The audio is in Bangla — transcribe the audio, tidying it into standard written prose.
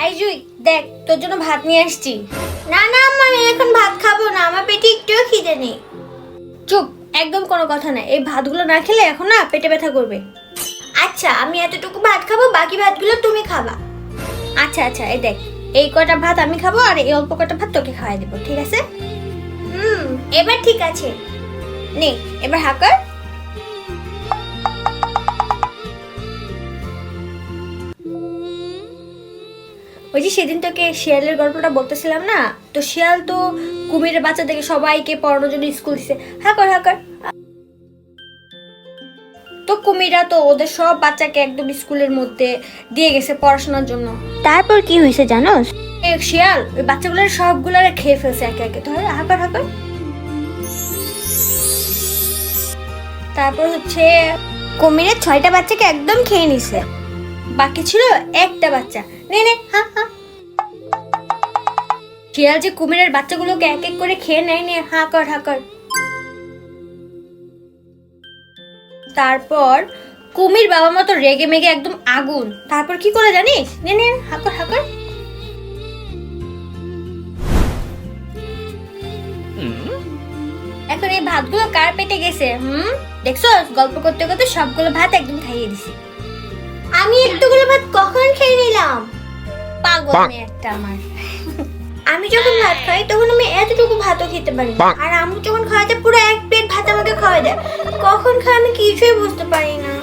এই জুই দেখ তোর জন্য ভাত নিয়ে আসছি। না না আম্মা, আমি এখন ভাত খাবো না, আমার পেটে একটুও খিদে নেই। চুপ, একদম কোনো কথা না। এই ভাতগুলো না খেলে এখন না পেটে ব্যথা করবে। আচ্ছা আমি এতটুকু ভাত খাবো, বাকি ভাতগুলো তুমি খাবা। আচ্ছা আচ্ছা, এই দেখ এই কটা ভাত আমি খাবো আর এই অল্প কটা ভাত তোকে খাওয়াই দেবো, ঠিক আছে? এবার ঠিক আছে। নে এবার হাঁকার। ওই যে সেদিন তোকে শিয়ালের গল্পটা বলতেছিলাম না, তো শিয়াল তো কুমিরের বাচ্চাদেরকে সবাইকে পড়ানোর জন্য স্কুল দিছে। হাঁকার হাঁকার। তো কুমিরা তো ওদের সব বাচ্চাকে একদম স্কুলের মধ্যে দিয়ে গেছে পড়াশোনার জন্য। তারপর কি হয়েছে জানোস? এক শিয়াল ওই বাচ্চাগুলোর সবগুলোরে খেয়ে ফেলছে একে একে। তো হাঁকার হাঁকার। তারপর হচ্ছে কুমিরের 6টা বাচ্চাকে একদম খেয়ে নিছে। বাকি ছিল একটা বাচ্চা। নে নে হা হা। শিয়াল যে কুমিরের বাচ্চাগুলোকে এক এক করে খেয়ে নেয়, নে হাঁকার হাঁকার। তারপর কুমির বাবা মা তো রেগে মেগে একদম আগুন। তারপর কি করে জানিস? নে নে হাঁকার হাঁকার। এখন এই ভাতগুলো কার পেটে গেছে? দেখছো, গল্প করতে করতে সবগুলো ভাত একদম খাইয়ে দিছি। আমি এতগুলো ভাত কখন খেয়ে নিলাম? পাগল মেয়ে একটা আমার। আমি যখন ভাত খাই তখন আমি এতটুকু ভাতও খেতে পারি না। আর আম্মু যখন খাওয়াতে পুরো এক প্লেট ভাত আমাকে খাওয়াই দেয়। কখন খাই আমি কিছুই বুঝতে পারি না।